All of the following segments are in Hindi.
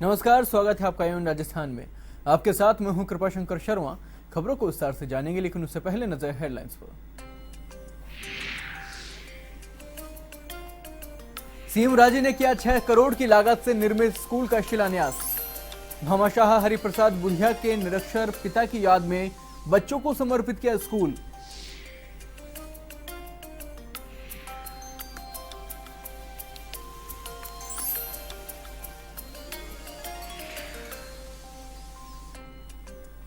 नमस्कार, स्वागत है आपका यून राजस्थान में। आपके साथ मैं हूं कृपाशंकर शर्मा। खबरों को विस्तार से जानेंगे, लेकिन उससे पहले नजर हेडलाइंस पर। सीएम राजे ने किया 6 करोड़ की लागत से निर्मित स्कूल का शिलान्यास। भामाशाह हरिप्रसाद बुधिया के निरक्षर पिता की याद में बच्चों को समर्पित किया स्कूल।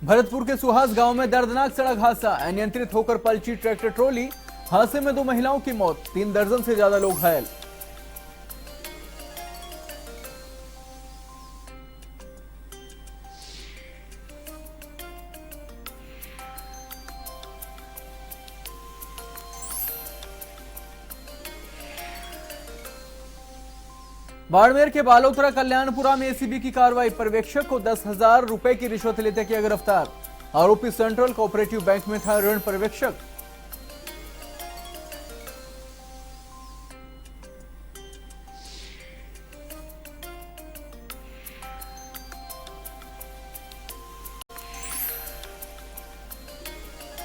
भरतपुर के सुहास गांव में दर्दनाक सड़क हादसा, अनियंत्रित होकर पलटी ट्रैक्टर ट्रॉली। हादसे में 2 महिलाओं की मौत, 3 दर्जन से ज्यादा लोग घायल। बाड़मेर के बालोतरा कल्याणपुरा में एसीबी की कार्रवाई, पर्यवेक्षक को 10,000 रुपए की रिश्वत लेते किया गिरफ्तार। आरोपी सेंट्रल कोऑपरेटिव बैंक में था ऋण पर्यवेक्षक।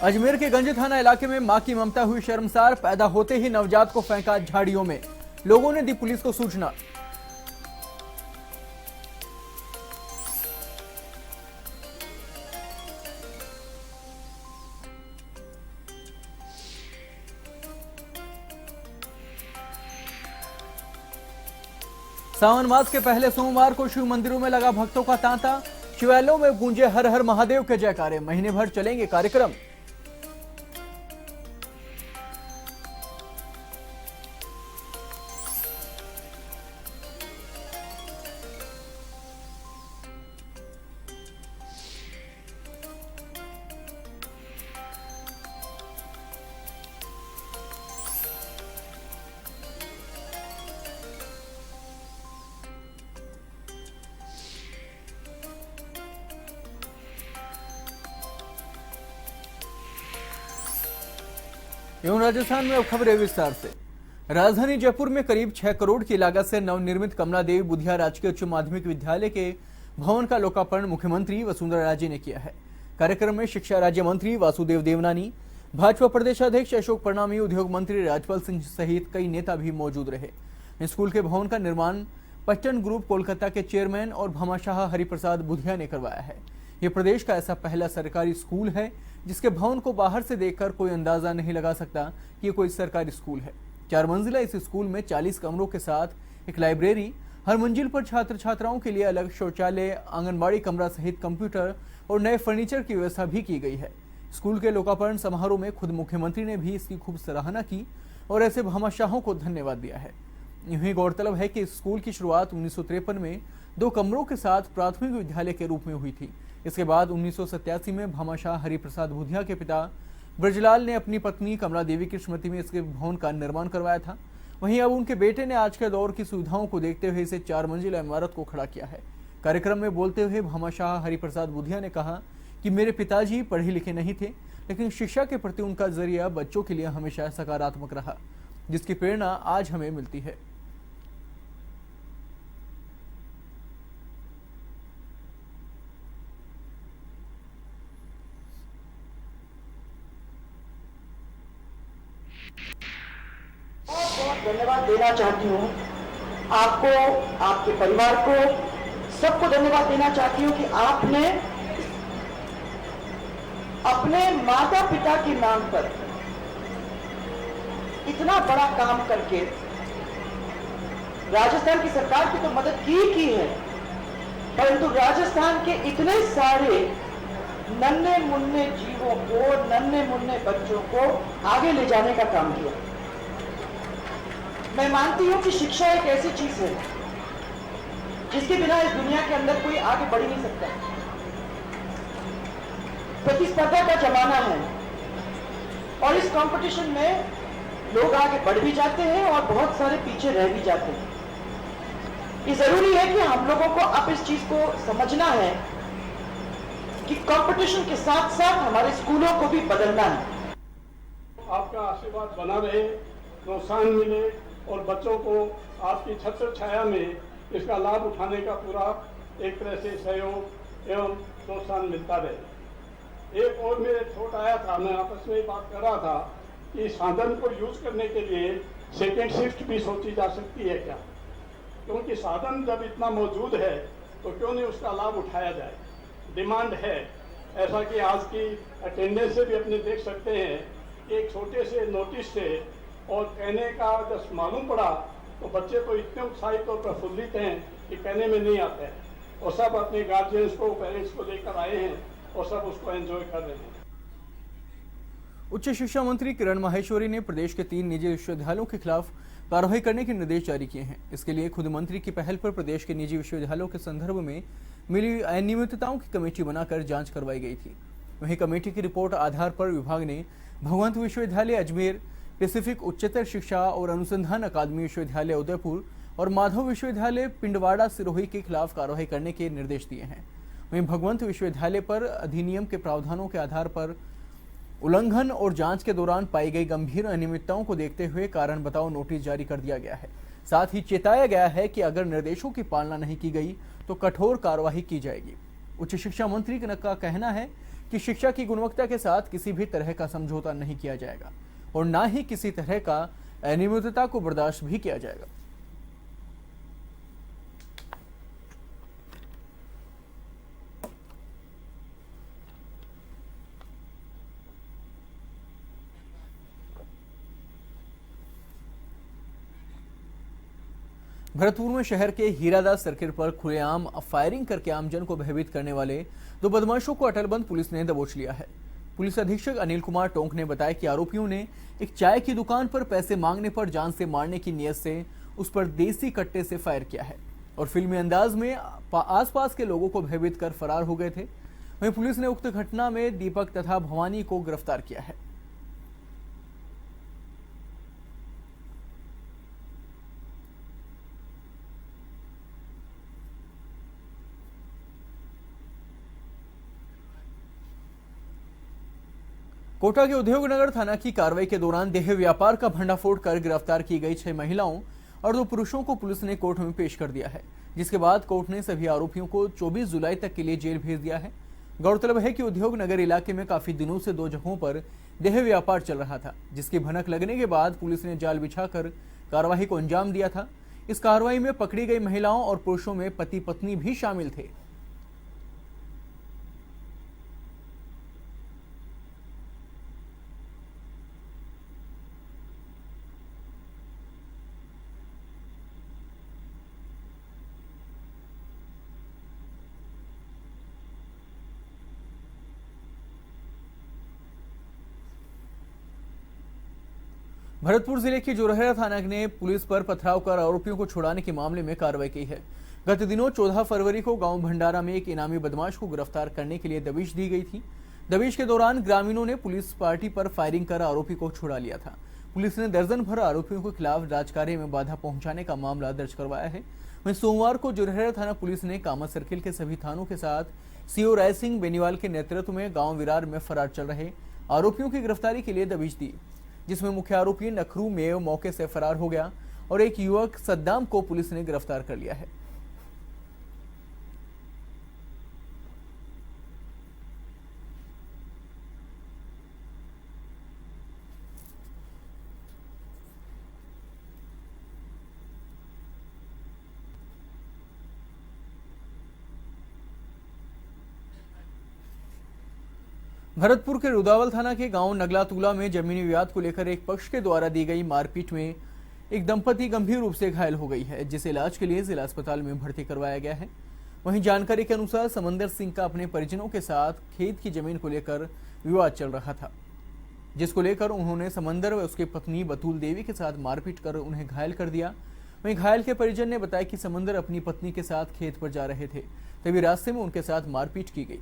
अजमेर के गंज थाना इलाके में मां की ममता हुई शर्मसार, पैदा होते ही नवजात को फेंका झाड़ियों में। लोगों ने दी पुलिस को सूचना। सावन मास के पहले सोमवार को शिव मंदिरों में लगा भक्तों का तांता। शिवालयों में गूंजे हर हर महादेव के जयकारे। महीने भर चलेंगे कार्यक्रम। एवं राजस्थान में अब खबरें विस्तार से। राजधानी जयपुर में करीब 6 करोड़ की लागत से नवनिर्मित कमला देवी बुधिया राजकीय उच्च माध्यमिक विद्यालय के भवन का लोकार्पण मुख्यमंत्री वसुंधरा राजे ने किया है। कार्यक्रम में शिक्षा राज्य मंत्री वासुदेव देवनानी, भाजपा प्रदेशाध्यक्ष अशोक परनामी, उद्योग मंत्री राजपाल सिंह सहित कई नेता भी मौजूद रहे। स्कूल के भवन का निर्माण पट्टन ग्रुप कोलकाता के चेयरमैन और भामाशाह हरिप्रसाद बुधिया ने करवाया है। यह प्रदेश का ऐसा पहला सरकारी स्कूल है जिसके भवन को बाहर से देखकर कोई अंदाजा नहीं लगा सकता कि ये कोई सरकारी स्कूल है। 4 मंजिला इस स्कूल में 40 कमरों के साथ एक लाइब्रेरी, हर मंजिल पर छात्र छात्राओं के लिए अलग शौचालय, आंगनबाड़ी कमरा सहित कंप्यूटर और नए फर्नीचर की व्यवस्था भी की गई है। स्कूल के लोकार्पण समारोह में खुद मुख्यमंत्री ने भी इसकी खूब सराहना की और ऐसे भामाशाहों को धन्यवाद दिया है। यूं गौरतलब है कि इस स्कूल की शुरुआत 1953 में 2 कमरों के साथ प्राथमिक विद्यालय के रूप में हुई थी। इसके बाद 1987 में भामाशाह हरिप्रसाद बुधिया के पिता ब्रजलाल ने अपनी पत्नी कमला देवी की स्मृति में इसके भवन का निर्माण करवाया था। वहीं अब उनके बेटे ने आज के दौर की सुविधाओं को देखते हुए इसे 4 मंजिला इमारत को खड़ा किया है। कार्यक्रम में बोलते हुए भामाशाह हरिप्रसाद बुधिया ने कहा कि मेरे पिताजी पढ़े लिखे नहीं थे, लेकिन शिक्षा के प्रति उनका जरिया बच्चों के लिए हमेशा सकारात्मक रहा, जिसकी प्रेरणा आज हमें मिलती है। बहुत धन्यवाद देना चाहती हूँ आपको, आपके परिवार को, सबको धन्यवाद देना चाहती हूँ कि आपने अपने माता पिता के नाम पर इतना बड़ा काम करके राजस्थान की सरकार की तो मदद की है, परंतु राजस्थान के इतने सारे नन्हे मुन्ने जीवों को, नन्हे मुन्ने बच्चों को आगे ले जाने का काम किया। मैं मानती हूं कि शिक्षा एक ऐसी चीज है जिसके बिना इस दुनिया के अंदर कोई आगे बढ़ ही नहीं सकता। प्रतिस्पर्धा का जमाना है और इस कंपटीशन में लोग आगे बढ़ भी जाते हैं और बहुत सारे पीछे रह भी जाते हैं। ये जरूरी है कि हम लोगों को अब इस चीज को समझना है कि कंपटीशन के साथ साथ हमारे स्कूलों को भी बदलना है। आपका आशीर्वाद बना रहे, प्रोत्साहन मिले और बच्चों को आपकी छत्र छाया में इसका लाभ उठाने का पूरा एक तरह से सहयोग एवं प्रोत्साहन मिलता रहे। एक और मेरे थॉट आया था, मैं आपस में बात कर रहा था कि साधन को यूज करने के लिए सेकेंड शिफ्ट भी सोची जा सकती है क्या, क्योंकि साधन जब इतना मौजूद है तो क्यों नहीं उसका लाभ उठाया जाए। डिमांड है, ऐसा कि आज की अटेंडेंस से भी अपने देख सकते हैं, एक छोटे से नोटिस से और कहने का जब मालूम पड़ा तो बच्चे तो इतने उत्साहित और प्रफुल्लित हैं कि कहने में नहीं आता है, और सब अपने गार्जियंस को, पेरेंट्स को लेकर आए हैं और सब उसको एंजॉय कर रहे हैं। उच्च शिक्षा मंत्री किरण माहेश्वरी ने प्रदेश के 3 निजी विश्वविद्यालयों के खिलाफ कार्रवाई करने के निर्देश जारी किए हैं। इसके लिए खुद मंत्री की पहल पर प्रदेश के निजी विश्वविद्यालयों के संदर्भ में मिली अनियमितताओं की कमेटी बनाकर जांच करवाई गई थी। वहीं कमेटी की रिपोर्ट आधार पर विभाग ने भगवंत विश्वविद्यालय अजमेर, पैसिफिक उच्चतर शिक्षा और अनुसंधान अकादमी विश्वविद्यालय उदयपुर और माधव विश्वविद्यालय पिंडवाड़ा सिरोही के खिलाफ कार्रवाई करने के निर्देश दिए हैं। वहीं भगवंत विश्वविद्यालय पर अधिनियम के प्रावधानों के आधार पर उल्लंघन और जांच के दौरान पाई गई गंभीर अनियमितताओं को देखते हुए कारण बताओ नोटिस जारी कर दिया गया है। साथ ही चेताया गया है कि अगर निर्देशों की पालना नहीं की गई तो कठोर कार्रवाई की जाएगी। उच्च शिक्षा मंत्री का कहना है कि शिक्षा की गुणवत्ता के साथ किसी भी तरह का समझौता नहीं किया जाएगा और न ही किसी तरह का अनियमितता को बर्दाश्त भी किया जाएगा। भरतपुर में शहर के हीरादास सर्किट पर खुलेआम फायरिंग करके आमजन को भयभीत करने वाले 2 बदमाशों को अटलबंद पुलिस ने दबोच लिया है। पुलिस अधीक्षक अनिल कुमार टोंक ने बताया कि आरोपियों ने एक चाय की दुकान पर पैसे मांगने पर जान से मारने की नियत से उस पर देसी कट्टे से फायर किया है और फिल्मी अंदाज में आसपास के लोगों को भयभीत कर फरार हो गए थे। वहीं पुलिस ने उक्त घटना में दीपक तथा भवानी को गिरफ्तार किया है। कोटा के उद्योगनगर थाना की कार्रवाई के दौरान देह व्यापार का भंडाफोड़ कर गिरफ्तार की गई 6 महिलाओं और 2 पुरुषों को पुलिस ने कोर्ट में पेश कर दिया है, जिसके बाद कोर्ट ने सभी आरोपियों को 24 जुलाई तक के लिए जेल भेज दिया है। गौरतलब है कि उद्योगनगर इलाके में काफी दिनों से 2 जगहों पर देह व्यापार चल रहा था, जिसकी भनक लगने के बाद पुलिस ने जाल बिछाकर कार्रवाई को अंजाम दिया था। इस कार्रवाई में पकड़ी गई महिलाओं और पुरुषों में पति पत्नी भी शामिल थे। भरतपुर जिले की जोरहरा थाना ने पुलिस पर पथराव कर आरोपियों को छुड़ाने के मामले में कार्रवाई की है। गत दिनों 14 फरवरी को गांव भंडारा में एक इनामी बदमाश को गिरफ्तार करने के लिए दबिश दी गई थी। दबिश के दौरान ग्रामीणों ने पुलिस पार्टी पर फायरिंग कर आरोपी को छुड़ा लिया था। पुलिस ने दर्जन भर आरोपियों के खिलाफ राजकार्य में बाधा पहुंचाने का मामला दर्ज करवाया है। वहीं सोमवार को जोरहरा थाना पुलिस ने कामा सर्किल के सभी थानों के साथ सीओ राय सिंह बेनीवाल के नेतृत्व में गाँव विरार में फरार चल रहे आरोपियों की गिरफ्तारी के लिए दबिश दी, जिसमें मुख्य आरोपी नखरू मेव मौके से फरार हो गया और एक युवक सद्दाम को पुलिस ने गिरफ्तार कर लिया है। भरतपुर के रुदावल थाना के गांव नगलातुला में जमीनी विवाद को लेकर एक पक्ष के द्वारा दी गई मारपीट में एक दंपति गंभीर रूप से घायल हो गई है, जिसे इलाज के लिए जिला अस्पताल में भर्ती करवाया गया है। वहीं जानकारी के अनुसार समंदर सिंह का अपने परिजनों के साथ खेत की जमीन को लेकर विवाद चल रहा था, जिसको लेकर उन्होंने समंदर व उसकी पत्नी बतूल देवी के साथ मारपीट कर उन्हें घायल कर दिया। वहीं घायल के परिजन ने बताया कि समंदर अपनी पत्नी के साथ खेत पर जा रहे थे, तभी रास्ते में उनके साथ मारपीट की गई।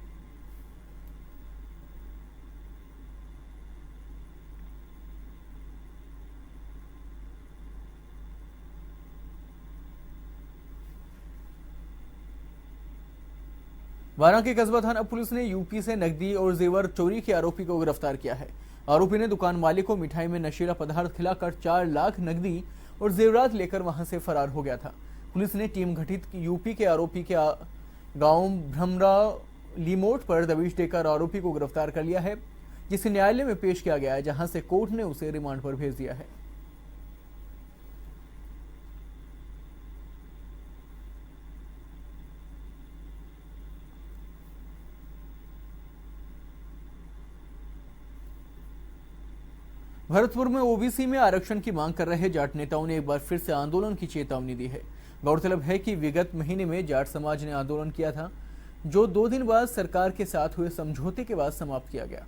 वारा के कस्बा थाना पुलिस ने यूपी से नकदी और जेवर चोरी के आरोपी को गिरफ्तार किया है। आरोपी ने दुकान मालिक को मिठाई में नशीला पदार्थ खिलाकर 4 लाख नकदी और जेवरात लेकर वहां से फरार हो गया था। पुलिस ने टीम गठित यूपी के आरोपी गांव भ्रमरा लीमोट पर दबिश देकर आरोपी को गिरफ्तार कर लिया है, जिसे न्यायालय में पेश किया गया है, जहां से कोर्ट ने उसे रिमांड पर भेज दिया है। भरतपुर में ओबीसी में आरक्षण की मांग कर रहे जाट नेताओं ने एक बार फिर से आंदोलन की चेतावनी दी है। गौरतलब है कि विगत महीने में जाट समाज ने आंदोलन किया था, जो 2 दिन बाद सरकार के साथ हुए समझौते के बाद समाप्त किया गया।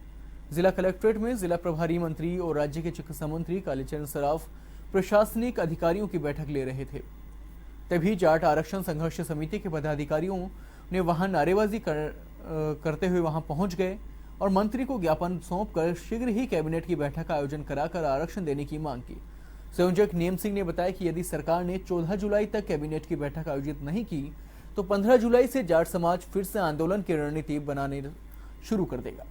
जिला कलेक्ट्रेट में जिला प्रभारी मंत्री और राज्य के चिकित्सा मंत्री कालीचरण सराफ प्रशासनिक अधिकारियों की बैठक ले रहे थे। तभी जाट आरक्षण संघर्ष समिति के पदाधिकारियों ने वहां नारेबाजी करते हुए वहां पहुंच गए और मंत्री को ज्ञापन सौंपकर शीघ्र ही कैबिनेट की बैठक का आयोजन कराकर आरक्षण देने की मांग की। संयोजक नेम सिंह ने बताया कि यदि सरकार ने 14 जुलाई तक कैबिनेट की बैठक आयोजित नहीं की तो 15 जुलाई से जाट समाज फिर से आंदोलन की रणनीति बनाने शुरू कर देगा।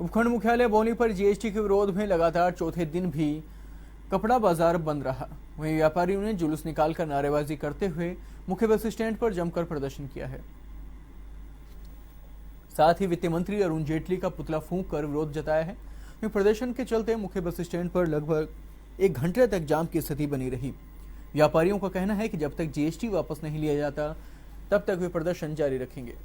उपखंड मुख्यालय बौनी पर जीएसटी के विरोध में लगातार चौथे दिन भी कपड़ा बाजार बंद रहा। वहीं व्यापारियों ने जुलूस निकालकर नारेबाजी करते हुए मुख्य बस स्टैंड पर जमकर प्रदर्शन किया है। साथ ही वित्त मंत्री अरुण जेटली का पुतला फूंक कर विरोध जताया है। वहीं प्रदर्शन के चलते मुख्य बस स्टैंड पर लगभग 1 घंटे तक जाम की स्थिति बनी रही। व्यापारियों का कहना है कि जब तक जीएसटी वापस नहीं लिया जाता तब तक वे प्रदर्शन जारी रखेंगे।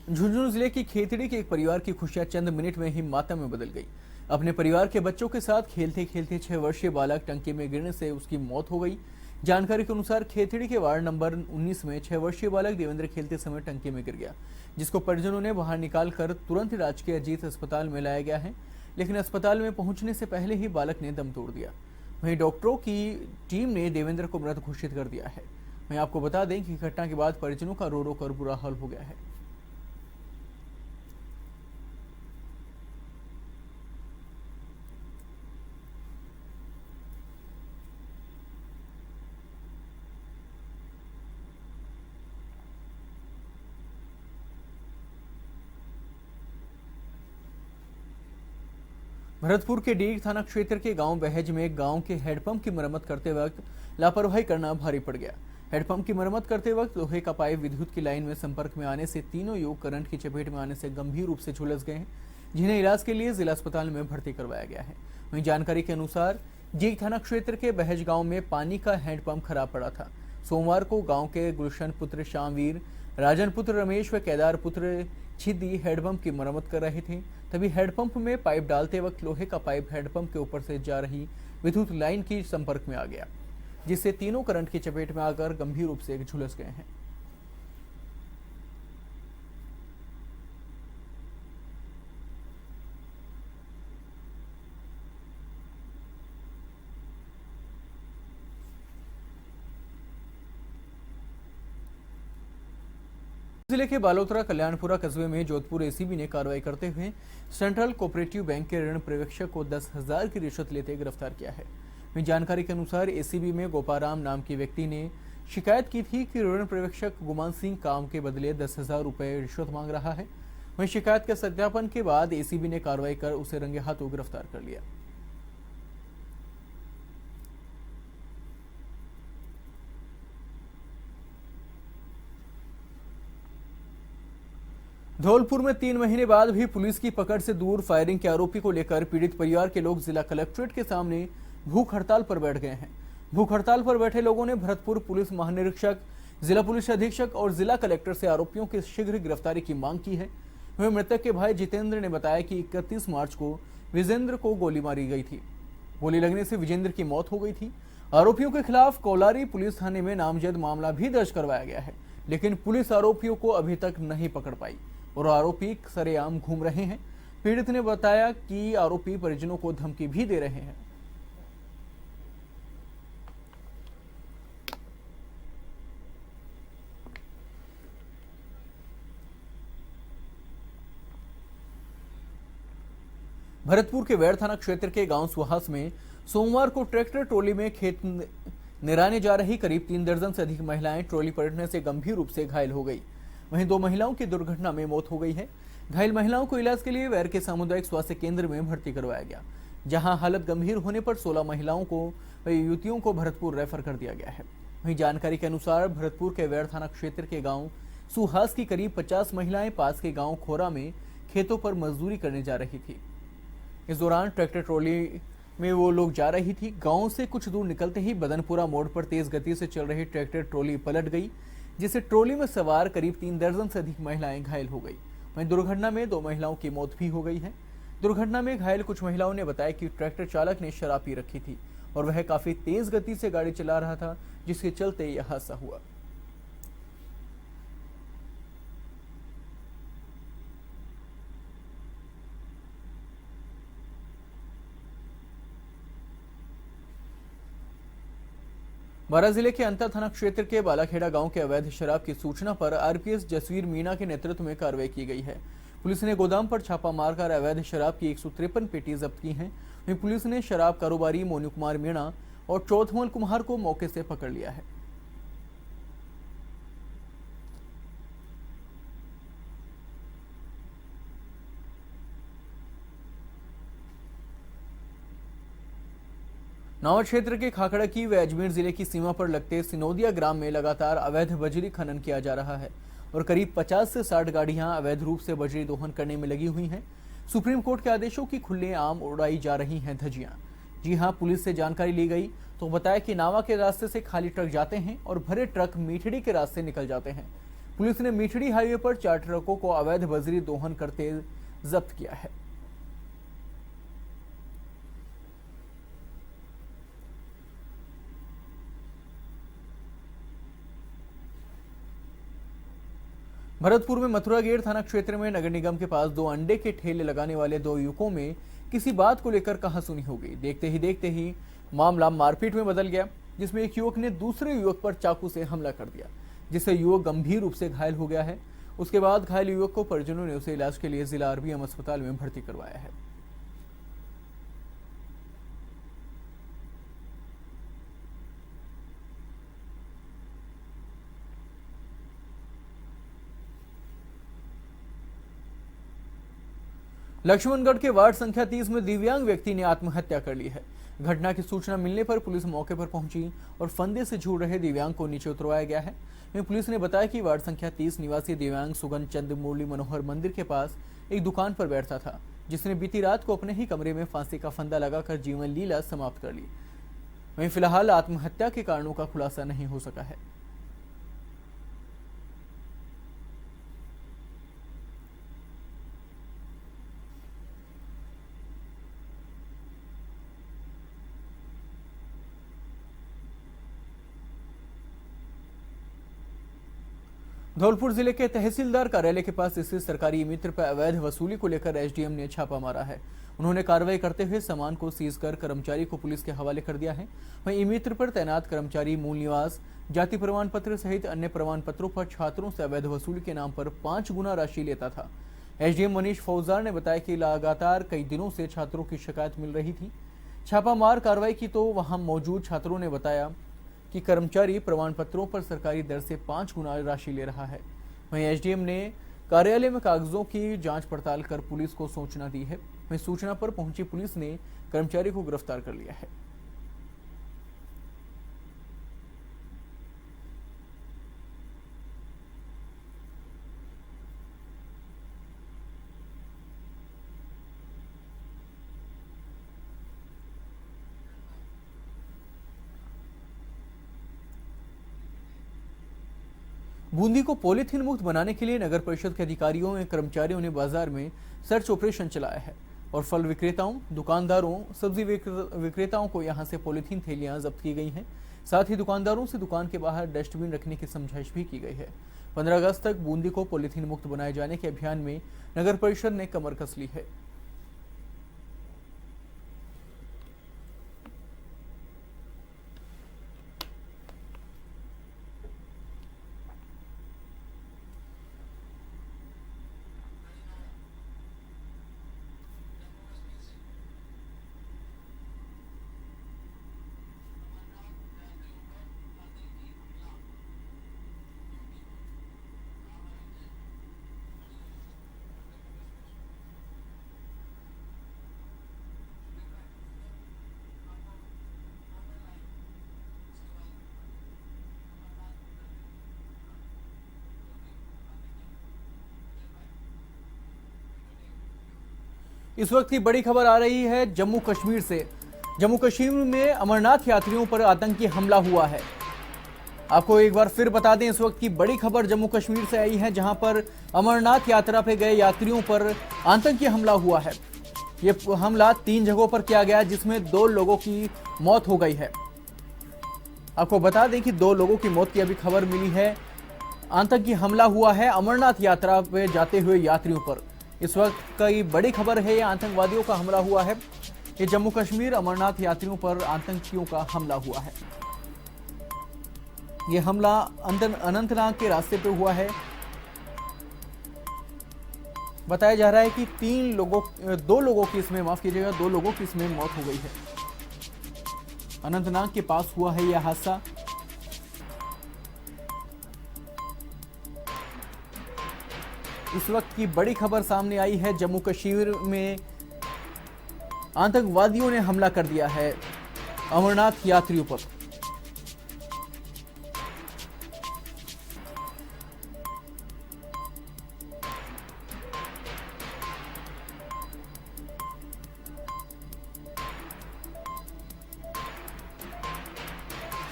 झुंझुनू जिले की खेतड़ी के एक परिवार की खुशियां चंद मिनट में ही मातम में बदल गई। अपने परिवार के बच्चों के साथ खेलते खेलते 6 वर्षीय बालक टंकी में गिरने से उसकी मौत हो गई। जानकारी के अनुसार खेतड़ी के वार्ड नंबर 19 में 6 वर्षीय बालक देवेंद्र खेलते समय टंकी में गिर गया, जिसको परिजनों ने बाहर निकालकर तुरंत राजकीय अजीत अस्पताल में लाया गया है, लेकिन अस्पताल में पहुंचने से पहले ही बालक ने दम तोड़ दिया। वहीं डॉक्टरों की टीम ने देवेंद्र को मृत घोषित कर दिया है। वहीं आपको बता दें कि घटना के बाद परिजनों का रो रो कर बुरा हाल हो गया है। भरतपुर के डीग थाना क्षेत्र के गांव बहज में गांव के हेडपंप की मरम्मत करते वक्त लापरवाही करना भारी पड़ गया। हेडपंप की मरम्मत करते वक्त लोहे का पाइप विद्युत की लाइन में संपर्क में आने से तीनों युवक करंट की चपेट में आने से गंभीर रूप से झुलस गए हैं, जिन्हें इलाज के लिए जिला अस्पताल में भर्ती करवाया गया है। वहीं जानकारी के अनुसार डीग थाना क्षेत्र के बहज गाँव में पानी का हैंडपंप खराब पड़ा था। सोमवार को गाँव के गुलशन पुत्र श्यामवीर, राजन पुत्र रमेश व केदार पुत्र छिद्दी हेडपंप की मरम्मत कर रहे थे। तभी हेडपंप में पाइप डालते वक्त लोहे का पाइप हेडपंप के ऊपर से जा रही विद्युत लाइन की संपर्क में आ गया, जिससे तीनों करंट की चपेट में आकर गंभीर रूप से झुलस गए हैं। जिले के बालोतरा कल्याणपुरा कस्बे में जोधपुर एसीबी ने कार्रवाई करते हुए सेंट्रल कोऑपरेटिव बैंक के ऋण पर्यवेक्षक को 10,000 की रिश्वत लेते गिरफ्तार किया है। जानकारी के अनुसार एसीबी में गोपाराम नाम के व्यक्ति ने शिकायत की थी कि ऋण पर्यवेक्षक गुमान सिंह काम के बदले 10,000 रुपए रिश्वत मांग रहा है। वहीं शिकायत के सत्यापन के बाद एसीबी ने कार्रवाई कर उसे रंगे हाथों गिरफ्तार कर लिया। धौलपुर में 3 महीने बाद भी पुलिस की पकड़ से दूर फायरिंग के आरोपी को लेकर पीड़ित परिवार के लोग जिला कलेक्ट्रेट के सामने भूख हड़ताल पर बैठ गए हैं। भूख हड़ताल पर बैठे लोगों ने भरतपुर पुलिस महानिरीक्षक, जिला पुलिस अधीक्षक और जिला कलेक्टर से आरोपियों की शीघ्र गिरफ्तारी की मांग की है। वहीं मृतक के भाई जितेंद्र ने बताया कि 31 मार्च को विजेंद्र को गोली मारी गई थी। गोली लगने से विजेंद्र की मौत हो गई थी। आरोपियों के खिलाफ कोलारी पुलिस थाने में नामजद मामला भी दर्ज करवाया गया है, लेकिन पुलिस आरोपियों को अभी तक नहीं पकड़ पाई और आरोपी सरेआम घूम रहे हैं। पीड़ित ने बताया कि आरोपी परिजनों को धमकी भी दे रहे हैं। भरतपुर के वैड़ थाना क्षेत्र के गांव सुहास में सोमवार को ट्रैक्टर ट्रॉली में खेत निराने जा रही करीब 3 दर्जन से अधिक महिलाएं ट्रॉली पलटने से गंभीर रूप से घायल हो गई। वहीं 2 महिलाओं की दुर्घटना में मौत हो गई है। घायल महिलाओं को इलाज के लिए वैर के सामुदायिक स्वास्थ्य केंद्र में भर्ती करवाया गया, जहां हालत गंभीर होने पर 16 महिलाओं को व युवतियों को भरतपुर रेफर कर दिया गया है। वहीं जानकारी के अनुसार भरतपुर के वैड़ थाना क्षेत्र के गाँव सुहास की करीब 50 महिलाएं पास के गाँव खोरा में खेतों पर मजदूरी करने जा रही थी। इस दौरान ट्रैक्टर ट्रॉली में वो लोग जा रही थी। गांव से कुछ दूर निकलते ही बदनपुरा मोड़ पर तेज गति से चल रही ट्रैक्टर ट्रॉली पलट गई, जिससे ट्रॉली में सवार करीब 3 दर्जन से अधिक महिलाएं घायल हो गई। वहीं दुर्घटना में 2 महिलाओं की मौत भी हो गई है। दुर्घटना में घायल कुछ महिलाओं ने बताया कि ट्रैक्टर चालक ने शराब पी रखी थी और वह काफी तेज गति से गाड़ी चला रहा था, जिसके चलते यह हादसा हुआ। बारां जिले के अंता थाना क्षेत्र के बालाखेड़ा गांव के अवैध शराब की सूचना पर आरपीएस जसवीर मीणा के नेतृत्व में कार्रवाई की गई है। पुलिस ने गोदाम पर छापा मारकर अवैध शराब की 153 पेटी जब्त की हैं। वहीं पुलिस ने शराब कारोबारी मोनू कुमार मीणा और चौथमल कुमार को मौके से पकड़ लिया है। नावा क्षेत्र के खाखड़ा की व अजमेर जिले की सीमा पर लगते सिनोदिया ग्राम में लगातार अवैध बजरी खनन किया जा रहा है और करीब 50 से 60 गाड़ियां अवैध रूप से बजरी दोहन करने में लगी हुई हैं। सुप्रीम कोर्ट के आदेशों की खुलेआम उड़ाई जा रही हैं धज्जियां। जी हां, पुलिस से जानकारी ली गई तो बताया कि नावा के रास्ते से खाली ट्रक जाते हैं और भरे ट्रक मीठड़ी के रास्ते निकल जाते हैं। पुलिस ने मीठड़ी हाईवे पर 4 ट्रकों को अवैध बजरी दोहन करते जब्त किया है। भरतपुर में मथुरा गेट थाना क्षेत्र में नगर निगम के पास 2 अंडे के ठेले लगाने वाले 2 युवकों में किसी बात को लेकर कहासुनी हो गई। देखते ही मामला मारपीट में बदल गया, जिसमें एक युवक ने दूसरे युवक पर चाकू से हमला कर दिया, जिससे युवक गंभीर रूप से घायल हो गया है। उसके बाद घायल युवक को परिजनों ने उसे इलाज के लिए जिला आरबीएम अस्पताल में भर्ती करवाया है। लक्ष्मणगढ़ के वार्ड संख्या 30 में दिव्यांग व्यक्ति ने आत्महत्या कर ली है। घटना की सूचना मिलने पर पुलिस मौके पर पहुंची और फंदे से झूल रहे दिव्यांग को नीचे उतरवाया गया है। वहीं पुलिस ने बताया कि वार्ड संख्या 30 निवासी दिव्यांग सुगन चंद मुरली मनोहर मंदिर के पास एक दुकान पर बैठता था, जिसने बीती रात को अपने ही कमरे में फांसी का फंदा लगाकर जीवन लीला समाप्त कर ली। वहीं फिलहाल आत्महत्या के कारणों का खुलासा नहीं हो सका है। धौलपुर जिले के तहसीलदार कार्यालय के पास स्थित सरकारी मित्र पर अवैध वसूली को लेकर एसडीएम ने छापा मारा है। उन्होंने कार्रवाई करते हुए सामान को सीज कर कर्मचारी को पुलिस के हवाले कर दिया है। वहीं मित्र पर तैनात कर्मचारी मूल निवास, जाति प्रमाण पत्र सहित अन्य प्रमाण पत्रों पर छात्रों से अवैध वसूली के नाम पर 5 गुना राशि लेता था। एसडीएम मनीष फौजदार ने बताया कि लगातार कई दिनों से छात्रों की शिकायत मिल रही थी। छापामार कार्रवाई की तो वहां मौजूद छात्रों ने बताया कि कर्मचारी प्रमाण पत्रों पर सरकारी दर से 5 गुना राशि ले रहा है। वहीं एसडीएम ने कार्यालय में कागजों की जांच पड़ताल कर पुलिस को सूचना दी है। वहीं सूचना पर पहुंची पुलिस ने कर्मचारी को गिरफ्तार कर लिया है। बूंदी को पॉलीथीन मुक्त बनाने के लिए नगर परिषद के अधिकारियों और कर्मचारियों ने बाजार में सर्च ऑपरेशन चलाया है और फल विक्रेताओं, दुकानदारों, सब्जी विक्रेताओं को यहां से पॉलीथीन थैलियां जब्त की गई हैं। साथ ही दुकानदारों से दुकान के बाहर डस्टबिन रखने की समझाइश भी की गई है। 15 अगस्त तक बूंदी को पॉलीथीन मुक्त बनाए जाने के अभियान में नगर परिषद ने कमर कस ली है। इस वक्त की बड़ी खबर आ रही है जम्मू कश्मीर से। जम्मू कश्मीर में अमरनाथ यात्रियों पर आतंकी हमला हुआ है। आपको एक बार फिर बता दें, इस वक्त की बड़ी खबर जम्मू कश्मीर से आई है, जहां पर अमरनाथ यात्रा पे गए यात्रियों पर आतंकी हमला हुआ है। ये हमला 3 जगहों पर किया गया, जिसमें 2 लोगों की मौत हो गई है। आपको बता दें कि 2 लोगों की मौत की अभी खबर मिली है। आतंकी हमला हुआ है अमरनाथ यात्रा पे जाते हुए यात्रियों पर। इस वक्त की बड़ी खबर है, ये आतंकवादियों का हमला हुआ है। ये जम्मू कश्मीर अमरनाथ यात्रियों पर आतंकियों का हमला हुआ है। ये हमला अनंतनाग के रास्ते पे हुआ है। बताया जा रहा है कि 2 लोगों की इसमें, माफ कीजिएगा, 2 लोगों की इसमें मौत हो गई है। अनंतनाग के पास हुआ है यह हादसा। इस वक्त की बड़ी खबर सामने आई है, जम्मू कश्मीर में आतंकवादियों ने हमला कर दिया है अमरनाथ यात्रियों पर।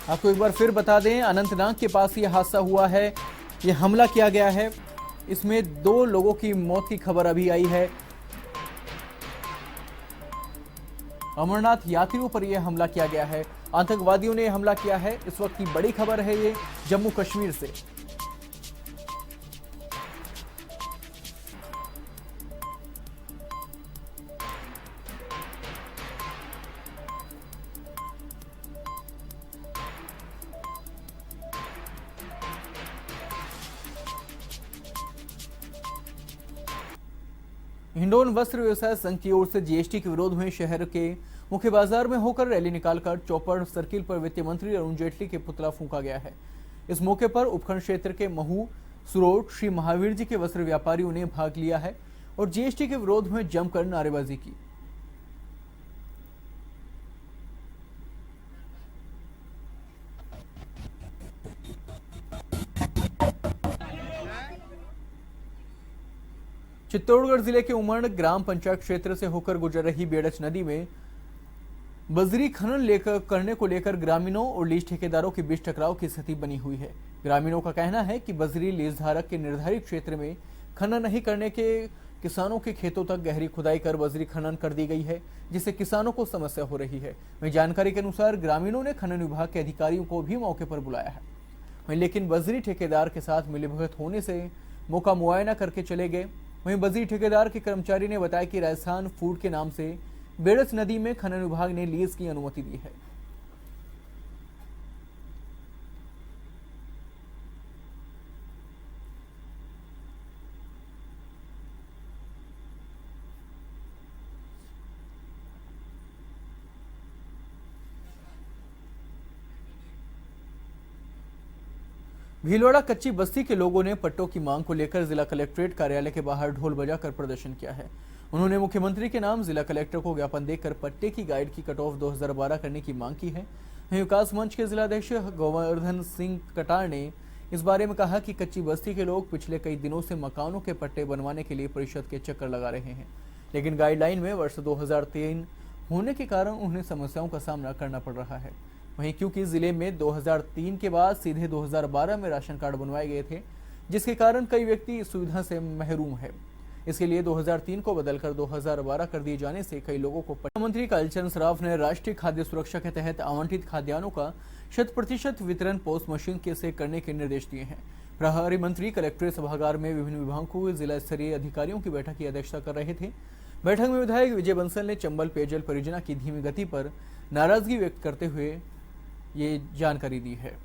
आपको एक बार फिर बता दें, अनंतनाग के पास यह हादसा हुआ है, यह हमला किया गया है। इसमें 2 लोगों की मौत की खबर अभी आई है। अमरनाथ यात्रियों पर यह हमला किया गया है, आतंकवादियों ने हमला किया है। इस वक्त की बड़ी खबर है ये जम्मू कश्मीर से। हिंडौन वस्त्र व्यवसाय संघ की ओर से जीएसटी के विरोध में शहर के मुख्य बाजार में होकर रैली निकालकर चौपड़ सर्किल पर वित्त मंत्री अरुण जेटली के पुतला फूंका गया है। इस मौके पर उपखंड क्षेत्र के महू, सुरोट, श्री महावीर जी के वस्त्र व्यापारियों ने भाग लिया है और जीएसटी के विरोध में जमकर नारेबाजी की। चित्तौड़गढ़ जिले के उमड़ ग्राम पंचायत क्षेत्र से होकर गुजर रही बेड़च नदी में बजरी खनन करने को लेकर ग्रामीणों और लीज ठेकेदारों के बीच टकराव की स्थिति बनी हुई है। ग्रामीणों का कहना है कि बजरी लीज धारक के निर्धारित क्षेत्र में खनन नहीं करने के किसानों के खेतों तक गहरी खुदाई कर बजरी खनन कर दी गई है, जिससे किसानों को समस्या हो रही है। वहीं जानकारी के अनुसार ग्रामीणों ने खनन विभाग के अधिकारियों को भी मौके पर बुलाया है, वहीं लेकिन बजरी ठेकेदार के साथ मिलीभगत होने से मौका मुआयना करके चले गए। वहीं बजरी ठेकेदार के कर्मचारी ने बताया कि राजस्थान फूड के नाम से बेड़च नदी में खनन विभाग ने लीज की अनुमति दी है। भीलवाड़ा कच्ची बस्ती के लोगों ने पट्टों की मांग को लेकर जिला कलेक्ट्रेट कार्यालय के बाहर ढोल बजाकर प्रदर्शन किया है। उन्होंने मुख्यमंत्री के नाम जिला कलेक्टर को ज्ञापन देकर पट्टे की गाइड की कट ऑफ 2012 करने की मांग की है। विकास मंच के जिलाध्यक्ष गोवर्धन सिंह कटार ने इस बारे में कहा कि कच्ची बस्ती के लोग पिछले कई दिनों से मकानों के पट्टे बनवाने के लिए परिषद के चक्कर लगा रहे हैं, लेकिन गाइडलाइन में वर्ष 2003 होने के कारण उन्हें समस्याओं का सामना करना पड़ रहा है। वहीं क्योंकि जिले में 2003 के बाद सीधे 2012 में राशन कार्ड बनवाए गए थे, जिसके कारण कई व्यक्ति इस सुविधा से महरूम है। इसके लिए 2003 को बदलकर 2012 कर दिए जाने से कई लोगों को मंत्री कालीचरण सराफ ने राष्ट्रीय खाद्य सुरक्षा के तहत आवंटित खाद्यान्नों का 100% वितरण पोस्ट मशीन से करने के निर्देश दिए हैं। प्रभारी मंत्री कलेक्ट्रेट सभागार में विभिन्न विभागों के जिला स्तरीय अधिकारियों की बैठक की अध्यक्षता कर रहे थे। बैठक में विधायक विजय बंसल ने चंबल पेयजल परियोजना की धीमी गति पर नाराजगी व्यक्त करते हुए ये जानकारी दी है।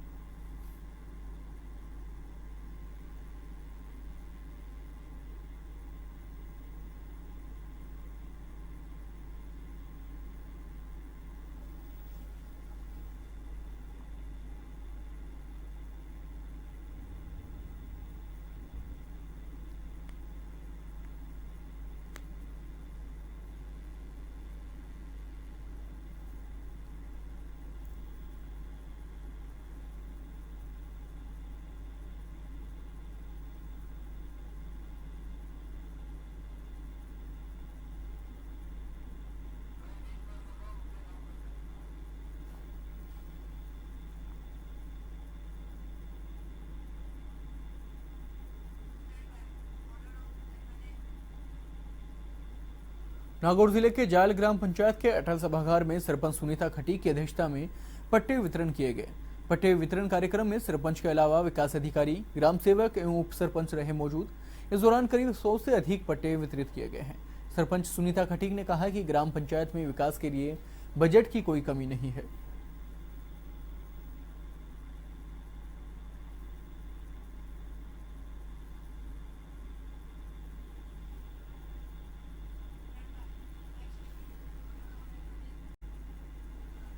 नागौर जिले के जायल ग्राम पंचायत के अटल सभागार में सरपंच सुनीता खटीक की अध्यक्षता में पट्टे वितरण किए गए। पट्टे वितरण कार्यक्रम में सरपंच के अलावा विकास अधिकारी, ग्राम सेवक एवं उप सरपंच रहे मौजूद। इस दौरान करीब 100 से अधिक पट्टे वितरित किए गए हैं। सरपंच सुनीता खटीक ने कहा कि ग्राम पंचायत में विकास के लिए बजट की कोई कमी नहीं है।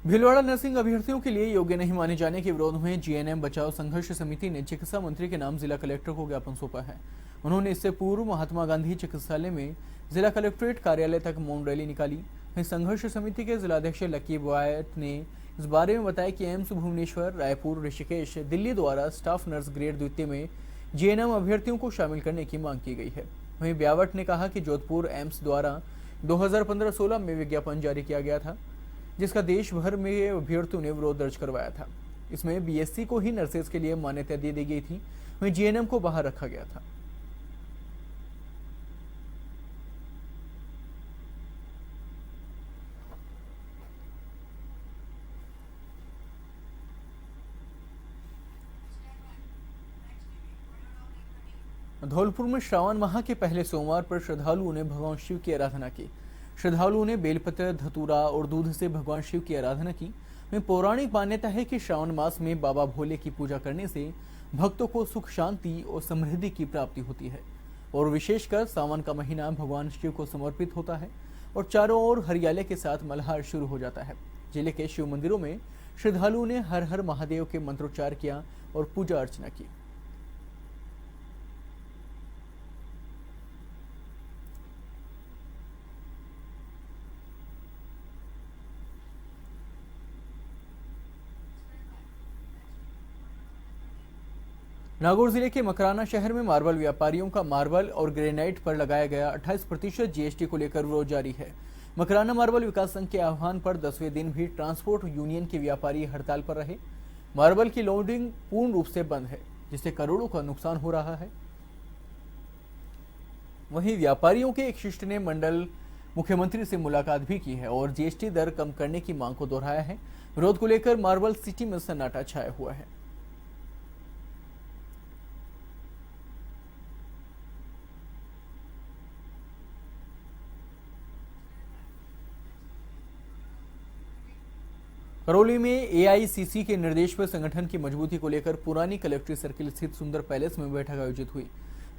भीलवाड़ा नर्सिंग अभ्यर्थियों के लिए योग्य नहीं माने जाने के विरोध में जीएनएम बचाओ संघर्ष समिति ने चिकित्सा मंत्री के नाम जिला कलेक्टर को ज्ञापन सौंपा है। उन्होंने इससे पूर्व महात्मा गांधी चिकित्सालय में जिला कलेक्ट्रेट कार्यालय तक मौन रैली निकाली। वहीं संघर्ष समिति के जिलाध्यक्ष लकी बुआयत ने इस बारे में बताया कि एम्स भुवनेश्वर, रायपुर, ऋषिकेश, दिल्ली द्वारा स्टाफ नर्स ग्रेड द्वितीय में जीएनएम अभ्यर्थियों को शामिल करने की मांग की गई है। वहीं ब्यावट ने कहा कि जोधपुर एम्स द्वारा 2015-16 में विज्ञापन जारी किया गया था, जिसका देश भर में अभ्यर्थियों ने विरोध दर्ज करवाया था। इसमें बीएससी को ही नर्सेज के लिए मान्यता दे दी गई थी, वहीं जीएनएम को बाहर रखा गया था। धौलपुर में श्रावण माह के पहले सोमवार पर श्रद्धालुओं ने भगवान शिव की आराधना की। श्रद्धालुओं ने बेलपत्र, धतूरा और दूध से भगवान शिव की आराधना की। में पौराणिक मान्यता है कि श्रावण मास में बाबा भोले की पूजा करने से भक्तों को सुख, शांति और समृद्धि की प्राप्ति होती है और विशेषकर सावन का महीना भगवान शिव को समर्पित होता है और चारों ओर हरियाली के साथ मल्हार शुरू हो जाता है। जिले के शिव मंदिरों में श्रद्धालुओं ने हर हर महादेव के मंत्रोच्चार किया और पूजा अर्चना की। नागौर जिले के मकराना शहर में मार्बल व्यापारियों का मार्बल और ग्रेनाइट पर लगाया गया 28% जीएसटी को लेकर विरोध जारी है। मकराना मार्बल विकास संघ के आह्वान पर 10वें दिन भी ट्रांसपोर्ट यूनियन के व्यापारी हड़ताल पर रहे। मार्बल की लोडिंग पूर्ण रूप से बंद है, जिससे करोड़ों का नुकसान हो रहा है। वहीं व्यापारियों के एक शिष्ट ने मंडल मुख्यमंत्री से मुलाकात भी की है और जीएसटी दर कम करने की मांग को दोहराया है। विरोध को लेकर मार्बल सिटी में सन्नाटा छाया हुआ है। करौली में एआईसीसी के निर्देश पर संगठन की मजबूती को लेकर पुरानी कलेक्ट्रेट सर्किल स्थित सुंदर पैलेस में बैठक आयोजित हुई।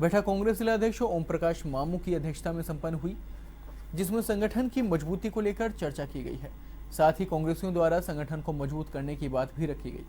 बैठक कांग्रेस जिलाध्यक्ष ओम प्रकाश मामू की अध्यक्षता में संपन्न हुई, जिसमें संगठन की मजबूती को लेकर चर्चा की गई है। साथ ही कांग्रेसियों द्वारा संगठन को मजबूत करने की बात भी रखी गई।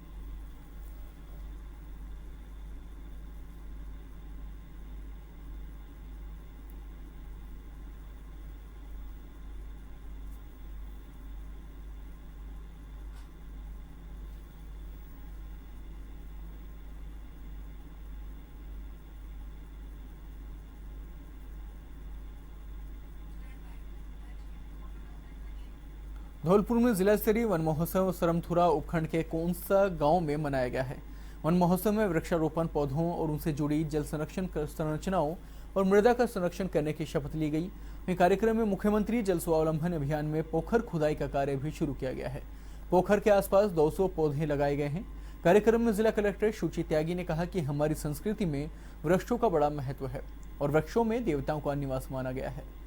धौलपुर में जिला स्तरीय वन महोत्सव सरमथुरा उपखंड के कोंसा गांव में मनाया गया है। वन महोत्सव में वृक्षारोपण, पौधों और उनसे जुड़ी जल संरक्षण संरचनाओं और मृदा का संरक्षण करने की शपथ ली गई। वहीं कार्यक्रम में मुख्यमंत्री जल स्वावलंबन अभियान में पोखर खुदाई का कार्य भी शुरू किया गया है। पोखर के आसपास 200 पौधे लगाए गए हैं। कार्यक्रम में जिला कलेक्टर सुचि त्यागी ने कहा कि हमारी संस्कृति में वृक्षों का बड़ा महत्व है और वृक्षों में देवताओं का निवास माना गया है।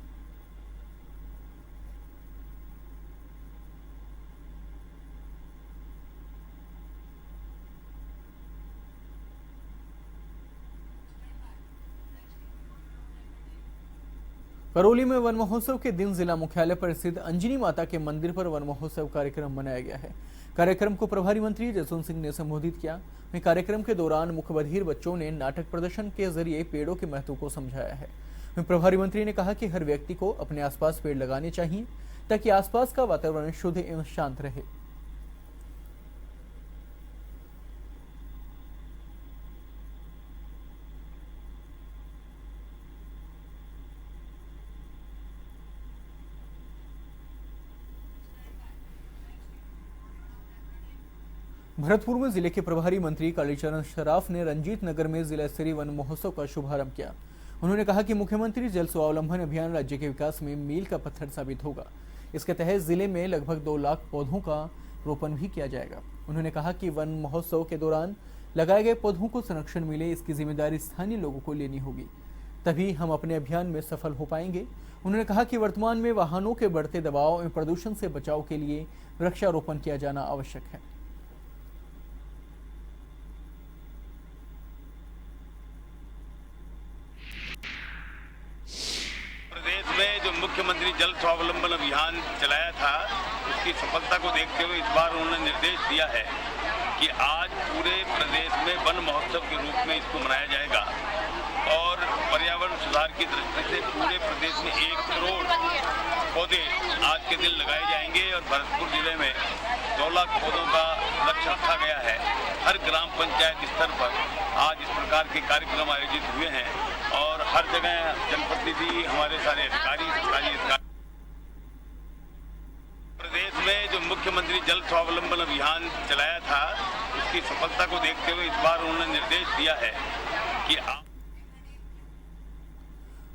करौली में वन महोत्सव के दिन जिला मुख्यालय पर स्थित अंजनी माता के मंदिर पर वन महोत्सव कार्यक्रम मनाया गया है। कार्यक्रम को प्रभारी मंत्री जसवंत सिंह ने संबोधित किया। वहीं कार्यक्रम के दौरान मुख्य बधिर बच्चों ने नाटक प्रदर्शन के जरिए पेड़ों के महत्व को समझाया है। वहीं प्रभारी मंत्री ने कहा कि हर व्यक्ति को अपने आसपास पेड़ लगाने चाहिए ताकि आसपास का वातावरण शुद्ध एवं शांत रहे। भरतपुर में जिले के प्रभारी मंत्री कालीचरण सराफ ने रंजीत नगर में जिला स्तरीय वन महोत्सव का शुभारंभ किया। उन्होंने कहा कि मुख्यमंत्री जल स्वावलंबन अभियान राज्य के विकास में मील का पत्थर साबित होगा। इसके तहत जिले में लगभग 2 लाख पौधों का रोपण भी किया जाएगा। उन्होंने कहा कि वन महोत्सव के दौरान लगाए गए पौधों को संरक्षण मिले, इसकी जिम्मेदारी स्थानीय लोगों को लेनी होगी, तभी हम अपने अभियान में सफल हो पाएंगे। उन्होंने कहा कि वर्तमान में वाहनों के बढ़ते दबाव एवं प्रदूषण से बचाव के लिए वृक्षारोपण किया जाना आवश्यक है। प्रदेश में जो मुख्यमंत्री जल स्वावलंबन अभियान चलाया था, उसकी सफलता को देखते हुए इस बार उन्होंने निर्देश दिया है कि आज पूरे प्रदेश में वन महोत्सव के रूप में इसको मनाया जाएगा और पर्यावरण सुधार की दृष्टि से पूरे प्रदेश में 1 करोड़ पौधे आज के दिन लगाए जाएंगे और भरतपुर जिले में 2 लाख पौधों का लक्ष्य रखा गया है। हर ग्राम पंचायत स्तर पर आज इस प्रकार के कार्यक्रम आयोजित हुए हैं और हर जगह जनप्रतिनिधि, हमारे सारे अधिकारी, सरकारी अधिकारी। प्रदेश में जो मुख्यमंत्री जल स्वावलंबन अभियान चलाया था, उसकी सफलता को देखते हुए इस बार उन्होंने निर्देश दिया है कि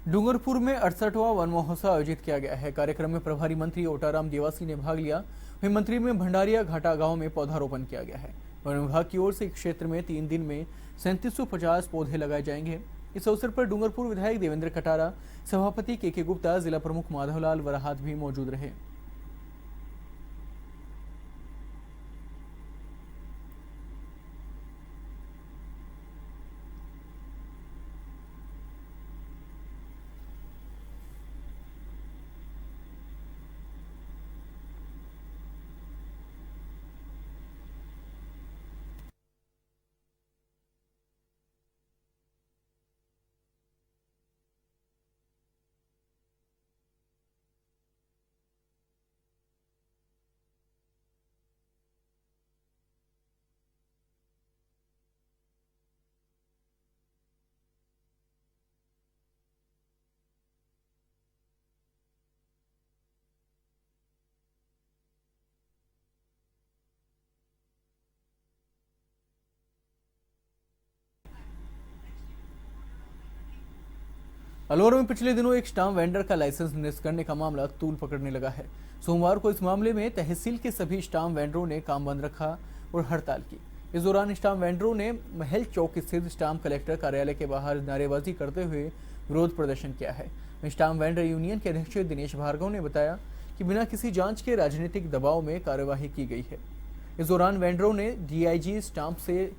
डूंगरपुर में 68वां वन महोत्सव आयोजित किया गया है। कार्यक्रम में प्रभारी मंत्री ओटाराम देवासी ने भाग लिया। वहीं मंत्री में भंडारिया घाटा गांव में पौधारोपण किया गया है। वन विभाग की ओर से इस क्षेत्र में 3 दिन में 3750 पौधे लगाए जाएंगे। इस अवसर पर डूंगरपुर विधायक देवेंद्र कटारा, सभापति के गुप्ता, जिला प्रमुख माधवलाल वराहात भी मौजूद रहे। अलवर में पिछले दिनों एक स्टाम्प वेंडर का लाइसेंस निरस्त करने का मामला तूल पकड़ने लगा है। सोमवार को इस मामले में तहसील के सभी स्टाम्प वेंडरों ने काम बंद रखा और हड़ताल की। इस दौरान स्टाम्प वेंडरों ने महल चौक स्थित स्टाम्प कलेक्टर कार्यालय के बाहर नारेबाजी करते हुए विरोध प्रदर्शन किया है। स्टाम्प वेंडर यूनियन के अध्यक्ष दिनेश भार्गव ने बताया कि बिना किसी जांच के राजनीतिक दबाव में कार्यवाही की गई है। इस दौरान वेंडरों ने डीआईजी स्टाम्प से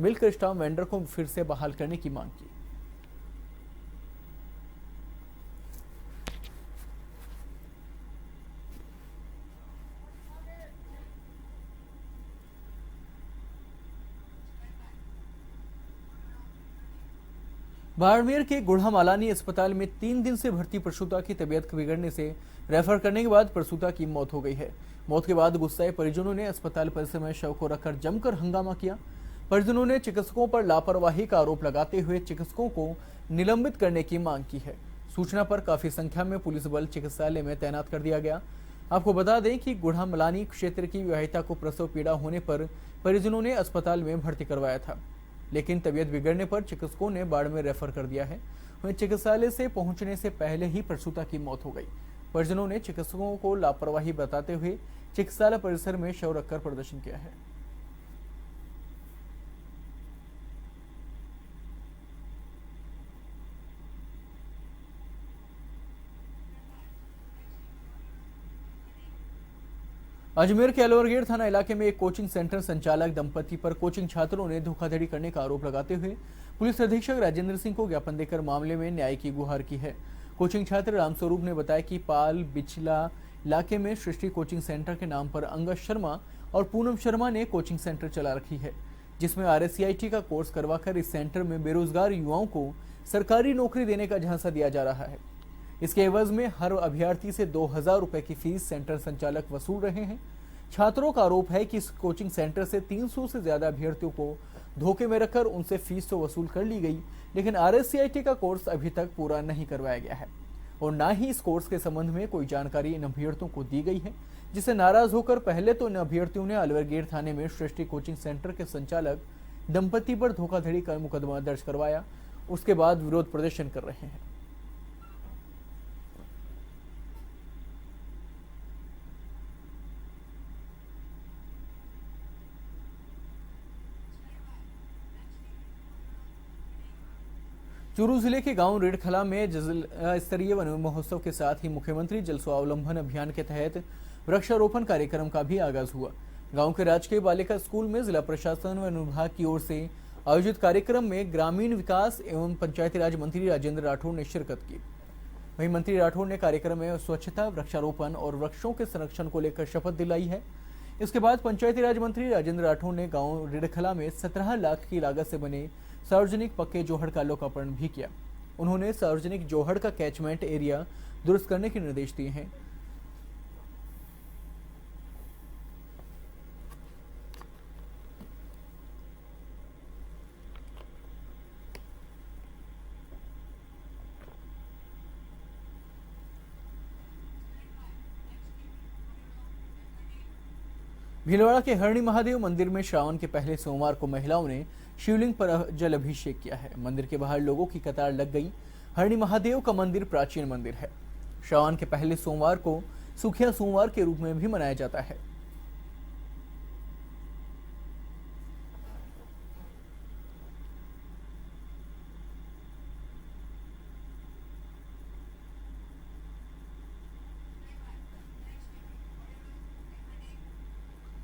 मिलकर स्टाम्प वेंडर को फिर से बहाल करने की मांग की। बाड़मेर के गुढ़ामालानी अस्पताल में 3 दिन से भर्ती प्रसूता की तबीयत बिगड़ने से रेफर करने के बाद प्रसूता की मौत हो गई है। मौत के बाद गुस्साए परिजनों ने अस्पताल परिसर में शव को रखकर जमकर हंगामा किया। परिजनों ने चिकित्सकों पर लापरवाही का आरोप लगाते हुए चिकित्सकों को निलंबित करने की मांग की है। सूचना पर काफी संख्या में पुलिस बल चिकित्सालय में तैनात कर दिया गया। आपको बता दें कि गुढ़ामालानी क्षेत्र की विवाहिता को प्रसव पीड़ा होने पर परिजनों ने अस्पताल में भर्ती करवाया था, लेकिन तबीयत बिगड़ने पर चिकित्सकों ने बाड़मेर रेफर कर दिया है। वहीं चिकित्सालय से पहुंचने से पहले ही प्रसूता की मौत हो गई। परिजनों ने चिकित्सकों को लापरवाही बताते हुए चिकित्सालय परिसर में शव रखकर प्रदर्शन किया है। अजमेर के अलवरगेट थाना इलाके में एक कोचिंग सेंटर संचालक दंपति पर कोचिंग छात्रों ने धोखाधड़ी करने का आरोप लगाते हुए पुलिस अधीक्षक राजेंद्र सिंह को ज्ञापन देकर मामले में न्याय की गुहार की है। कोचिंग छात्र रामस्वरूप ने बताया कि पाल बिचला इलाके में सृष्टि कोचिंग सेंटर के नाम पर अंगद शर्मा और पूनम शर्मा ने कोचिंग सेंटर चला रखी है, जिसमें RSCIT का कोर्स करवाकर इस सेंटर में बेरोजगार युवाओं को सरकारी नौकरी देने का झांसा दिया जा रहा है। इसके एवज में हर अभ्यर्थी से 2000 रुपए की फीस सेंटर संचालक वसूल रहे हैं। छात्रों का आरोप है कि इस कोचिंग सेंटर से 300 से ज्यादा अभ्यर्थियों को धोखे में रखकर उनसे फीस तो वसूल कर ली गई, लेकिन RSCIT का कोर्स अभी तक पूरा नहीं करवाया गया है और न ही इस कोर्स के संबंध में कोई जानकारी इन अभ्यर्थियों को दी गई है, जिससे नाराज होकर पहले तो इन अभ्यर्थियों ने अलवरगेट थाने में सृष्टि कोचिंग सेंटर के संचालक दंपति पर धोखाधड़ी का मुकदमा दर्ज करवाया उसके बाद विरोध प्रदर्शन कर रहे हैं। चूरू जिले के गांव रेडखला में जिला स्तरीय वन महोत्सव के साथ ही मुख्यमंत्री जल स्वावलंबन अभियान के तहत वृक्षारोपण कार्यक्रम का भी आगाज हुआ। गांव के राजकीय बालिका स्कूल में जिला प्रशासन व वन विभाग की ओर से आयोजित कार्यक्रम में ग्रामीण विकास एवं पंचायती राज मंत्री राजेंद्र राठौड़ ने शिरकत की। वहीं मंत्री राठौड़ ने कार्यक्रम में स्वच्छता, वृक्षारोपण और वृक्षों के संरक्षण को लेकर शपथ दिलाई है। इसके बाद पंचायती राज मंत्री राजेंद्र राठौड़ ने गांव रेडखला में 17 लाख की लागत से बने सार्वजनिक पक्के जोहड़ का लोकार्पण भी किया। उन्होंने सार्वजनिक जोहड़ का कैचमेंट एरिया दुरुस्त करने के निर्देश दिए हैं। भीलवाड़ा के हरणी महादेव मंदिर में श्रावण के पहले सोमवार को महिलाओं ने शिवलिंग पर जल अभिषेक किया है। मंदिर के बाहर लोगों की कतार लग गई। हरणी महादेव का मंदिर प्राचीन मंदिर है। श्रावण के पहले सोमवार को सुखिया सोमवार के रूप में भी मनाया जाता है।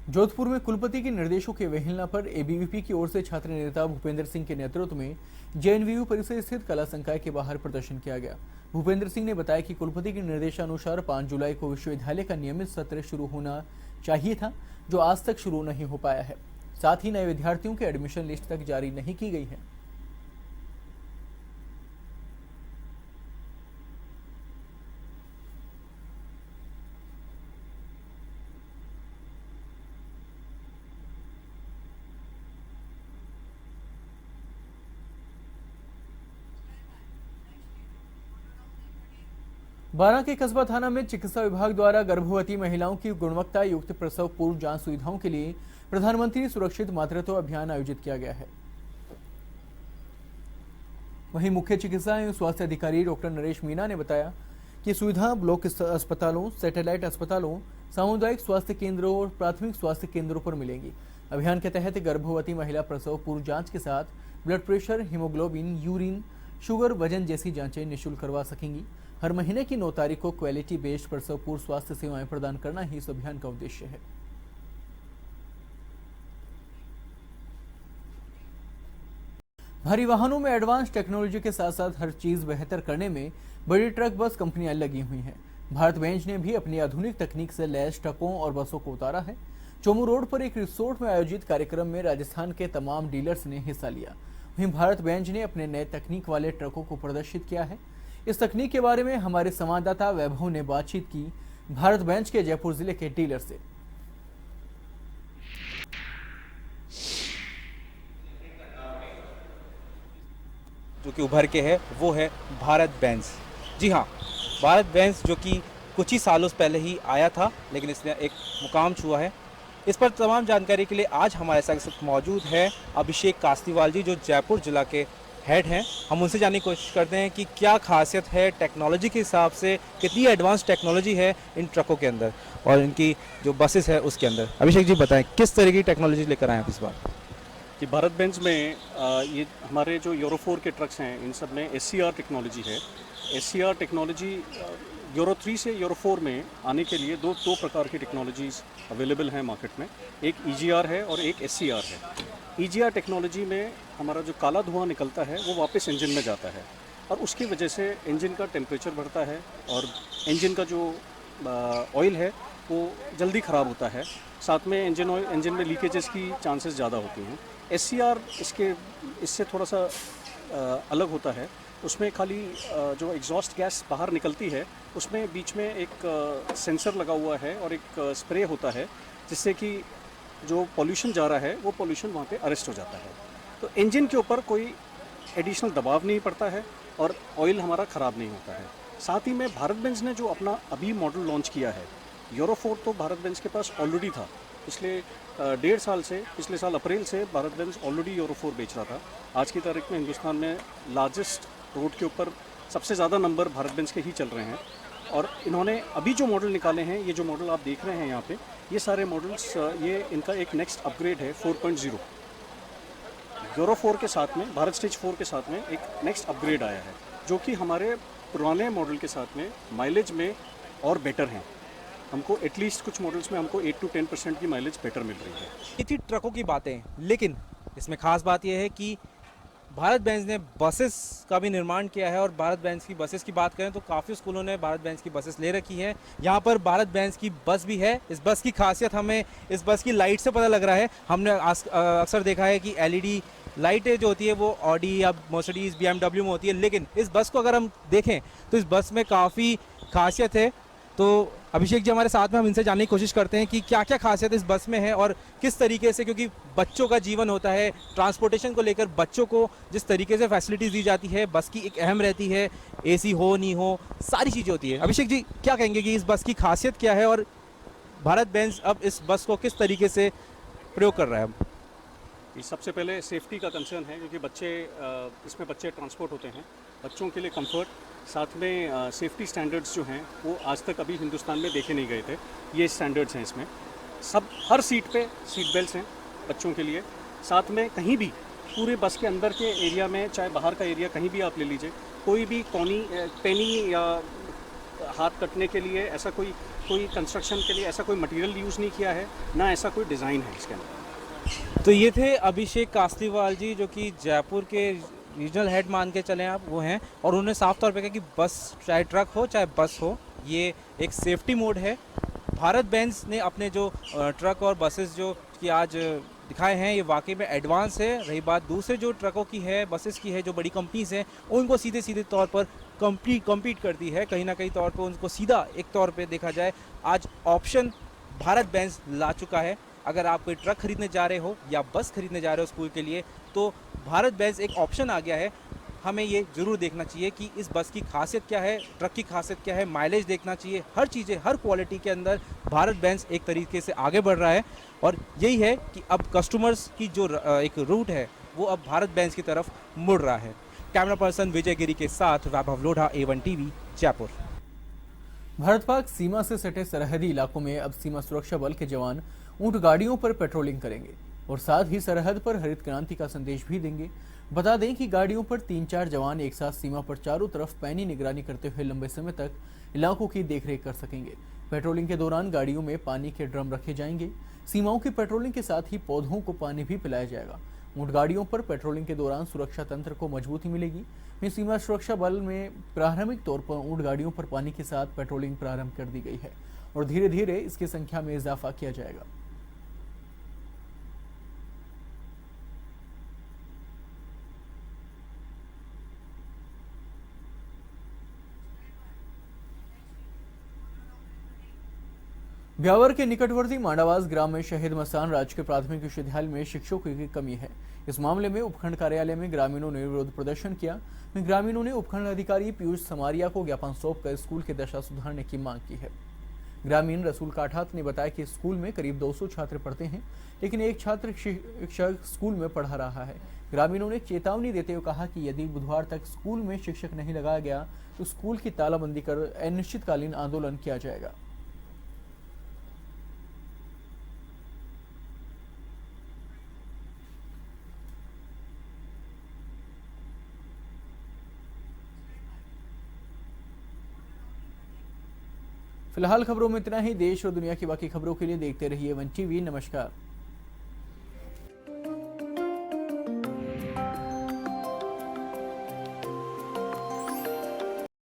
जोधपुर में कुलपति के निर्देशों के अवहेलना पर एबीवीपी की ओर से छात्र नेता भूपेंद्र सिंह के नेतृत्व में जेएनवीयू परिसर स्थित कला संकाय के बाहर प्रदर्शन किया गया। भूपेंद्र सिंह ने बताया कि कुलपति के निर्देशानुसार 5 जुलाई को विश्वविद्यालय का नियमित सत्र शुरू होना चाहिए था, जो आज तक शुरू नहीं हो पाया है। साथ ही नए विद्यार्थियों के एडमिशन लिस्ट तक जारी नहीं की गई है। बारां के कस्बा थाना में चिकित्सा विभाग द्वारा गर्भवती महिलाओं की गुणवत्ता युक्त प्रसव पूर्व जांच सुविधाओं के लिए प्रधानमंत्री सुरक्षित मातृत्व अभियान आयोजित किया गया है। वहीं मुख्य चिकित्सा एवं स्वास्थ्य अधिकारी डॉक्टर नरेश मीना ने बताया कि सुविधा ब्लॉक अस्पतालों, सैटेलाइट अस्पतालों, सामुदायिक स्वास्थ्य केंद्रों और प्राथमिक स्वास्थ्य केंद्रों पर मिलेंगी। अभियान के तहत गर्भवती महिला प्रसव पूर्व जांच के साथ blood pressure, haemoglobin, urine, sugar, वजन जैसी जांचें निःशुल्क करवा सकेंगी। हर महीने की 9 तारीख को क्वालिटी बेस्ड प्रसव पूर्व स्वास्थ्य सेवाएं प्रदान करना ही इस अभियान का उद्देश्य है। भारी वाहनों में एडवांस टेक्नोलॉजी के साथ साथ हर चीज बेहतर करने में बड़ी ट्रक बस कंपनियां लगी हुई हैं। भारत बेंज ने भी अपनी आधुनिक तकनीक से लैस ट्रकों और बसों को उतारा है। चोमू रोड पर एक रिसोर्ट में आयोजित कार्यक्रम में राजस्थान के तमाम डीलर्स ने हिस्सा लिया। वहीं भारत बेंज ने अपने नए तकनीक वाले ट्रकों को प्रदर्शित किया है। इस तकनीक के बारे में हमारे संवाददाता वैभव ने बातचीत की भारत बेंच के जयपुर जिले के डीलर से। जो कि उभर के है वो है भारत बेंज। जी हाँ, भारत बेंज जो कि कुछ ही सालों पहले ही आया था, लेकिन इसने एक मुकाम छुआ है। इस पर तमाम जानकारी के लिए आज हमारे साथ मौजूद है अभिषेक कास्तीवाल जी, जो जयपुर जिला के हेड हैं। हम उनसे जानने की कोशिश करते हैं कि क्या खासियत है टेक्नोलॉजी के हिसाब से, कितनी एडवांस टेक्नोलॉजी है इन ट्रकों के अंदर और इनकी जो बसेस है उसके अंदर। अभिषेक जी बताएं, किस तरह की टेक्नोलॉजी लेकर आए हैं इस बार? कि भारत बेंज में ये हमारे जो यूरो 4 के ट्रक्स हैं, इन सब में SCR टेक्नोलॉजी है। SCR टेक्नोलॉजी यूरो 3 से यूरो 4 में आने के लिए दो प्रकार की टेक्नोलॉजीज़ अवेलेबल हैं मार्केट में। एक EGR है और एक SCR है। EGR टेक्नोलॉजी में हमारा जो काला धुआं निकलता है वो वापस इंजन में जाता है और उसकी वजह से इंजन का टेम्परेचर बढ़ता है और इंजन का जो ऑयल है वो जल्दी ख़राब होता है। साथ में इंजन में लीकेजेस की चांसेस ज़्यादा होती हैं। SCR इससे थोड़ा सा अलग होता है। उसमें खाली जो एग्जॉस्ट गैस बाहर निकलती है उसमें बीच में एक सेंसर लगा हुआ है और एक स्प्रे होता है, जिससे कि जो पॉल्यूशन जा रहा है वो पॉल्यूशन वहाँ पे अरेस्ट हो जाता है। तो इंजन के ऊपर कोई एडिशनल दबाव नहीं पड़ता है और ऑयल हमारा ख़राब नहीं होता है। साथ ही में भारत बेंज ने जो अपना अभी मॉडल लॉन्च किया है, यूरो 4 तो भारत बेंज के पास ऑलरेडी था, पिछले 1.5 साल से, पिछले साल अप्रैल से भारत बेंज ऑलरेडी यूरो 4 बेच रहा था। आज की तारीख में हिंदुस्तान में लार्जेस्ट रोड के ऊपर सबसे ज़्यादा नंबर भारत बेंज के ही चल रहे हैं। और इन्होंने अभी जो मॉडल निकाले हैं, ये जो मॉडल आप देख रहे हैं यहाँ पे, ये सारे मॉडल्स, ये इनका एक नेक्स्ट अपग्रेड है 4.0। यूरो 4 के साथ में, भारत स्टेज 4 के साथ में एक नेक्स्ट अपग्रेड आया है, जो कि हमारे पुराने मॉडल के साथ में माइलेज में और बेटर हैं। हमको एटलीस्ट कुछ मॉडल्स में हमको 8 to 10% की माइलेज बेटर मिल रही है। ये थी ट्रकों की बातें, लेकिन इसमें खास बात यह है कि भारत बेंज ने बसेस का भी निर्माण किया है। और भारत बेंज की बसेस की बात करें तो काफ़ी स्कूलों ने भारत बेंज की बसेस ले रखी हैं। यहाँ पर भारत बेंज की बस भी है। इस बस की खासियत हमें इस बस की लाइट से पता लग रहा है। हमने अक्सर देखा है कि LED लाइटें जो होती है वो ऑडी या मर्सिडीज, BMW में होती है, लेकिन इस बस को अगर हम देखें तो इस बस में काफ़ी खासियत है। तो अभिषेक जी हमारे साथ में, हम इनसे जानने की कोशिश करते हैं कि क्या क्या खासियत इस बस में है और किस तरीके से, क्योंकि बच्चों का जीवन होता है, ट्रांसपोर्टेशन को लेकर बच्चों को जिस तरीके से फैसिलिटीज़ दी जाती है, बस की एक अहम रहती है, AC हो नहीं हो, सारी चीज़ें होती है। अभिषेक जी क्या कहेंगे कि इस बस की खासियत क्या है और भारत बेंज अब इस बस को किस तरीके से प्रयोग कर रहा है? ये सबसे पहले सेफ्टी का कंसर्न है, क्योंकि इसमें बच्चे ट्रांसपोर्ट होते हैं। बच्चों के लिए कंफर्ट, साथ में सेफ्टी स्टैंडर्ड्स जो हैं वो आज तक अभी हिंदुस्तान में देखे नहीं गए थे। ये स्टैंडर्ड्स हैं इसमें। हर सीट पे सीट बेल्ट्स हैं बच्चों के लिए। साथ में कहीं भी पूरे बस के अंदर के एरिया में, चाहे बाहर का एरिया कहीं भी आप ले लीजिए, कोई भी पेनी या हाथ कटने के लिए ऐसा कोई कंस्ट्रक्शन के लिए ऐसा कोई मटेरियल यूज़ नहीं किया है, ना ऐसा कोई डिज़ाइन है इसके अंदर। तो ये थे अभिषेक कासलीवाल जी, जो कि जयपुर के रीजनल हेड मान के चलें आप, वो हैं। और उन्होंने साफ तौर पे कहा कि बस चाहे ट्रक हो चाहे बस हो, ये एक सेफ्टी मोड है। भारत बेंज ने अपने जो ट्रक और बसेस जो कि आज दिखाए हैं, ये वाकई में एडवांस है। रही बात दूसरे जो ट्रकों की है, बसेस की है, जो बड़ी कंपनीज हैं, उनको सीधे सीधे तौर पर कम्पीट करती है। कहीं ना कहीं तौर पर उनको सीधा एक तौर पर देखा जाए, आज ऑप्शन भारत बेंज ला चुका है। अगर आप कोई ट्रक खरीदने जा रहे हो या बस खरीदने जा रहे हो स्कूल के लिए, तो भारत बेंज एक ऑप्शन आ गया है। हमें ये ज़रूर देखना चाहिए कि इस बस की खासियत क्या है, ट्रक की खासियत क्या है, माइलेज देखना चाहिए, हर चीज़ें, हर क्वालिटी के अंदर भारत बेंज एक तरीके से आगे बढ़ रहा है। और यही है कि अब कस्टमर्स की जो एक रूट है वो अब भारत बेंज की तरफ मुड़ रहा है। कैमरा पर्सन विजय गिरी के साथ वैभव लोढ़ा, A1 TV, जयपुर। भारत पाक सीमा से सटे सरहदी इलाकों में अब सीमा सुरक्षा बल के जवान ऊंट गाड़ियों पर पेट्रोलिंग करेंगे और साथ ही सरहद पर हरित क्रांति का संदेश भी देंगे। बता दें कि गाड़ियों पर 3-4 जवान एक साथ सीमा पर चारों तरफ पैनी निगरानी करते हुए लंबे समय तक इलाकों की देखरेख कर सकेंगे। पेट्रोलिंग के दौरान गाड़ियों में पानी के ड्रम रखे जाएंगे। सीमाओं की पेट्रोलिंग के साथ ही पौधों को पानी भी पिलाया जाएगा। ऊंट गाड़ियों पर पेट्रोलिंग के दौरान सुरक्षा तंत्र को मजबूती मिलेगी। वहीं सीमा सुरक्षा बल में प्रारंभिक तौर पर ऊंट गाड़ियों पर पानी के साथ पेट्रोलिंग प्रारंभ कर दी गई है और धीरे धीरे इसकी संख्या में इजाफा किया जाएगा। ब्यावर के निकटवर्ती मांडावास ग्राम में शहीद मसान राजकीय प्राथमिक विश्वविद्यालय में शिक्षकों की कमी है। इस मामले में उपखंड कार्यालय में ग्रामीणों ने विरोध प्रदर्शन किया। ग्रामीणों ने उपखंड अधिकारी पीयूष समारिया को ज्ञापन सौंपकर स्कूल की दशा सुधारने की मांग की है। ग्रामीण रसूल काठात ने बताया कि स्कूल में करीब 200 छात्र पढ़ते हैं, लेकिन एक छात्र शिक्षक स्कूल में पढ़ा रहा है। ग्रामीणों ने चेतावनी देते हुए कहा कि यदि बुधवार तक स्कूल में शिक्षक नहीं लगाया गया तो स्कूल की तालाबंदी कर अनिश्चितकालीन आंदोलन किया जाएगा। फिलहाल खबरों में इतना ही। देश और दुनिया की बाकी खबरों के लिए देखते रहिए A1 TV। नमस्कार।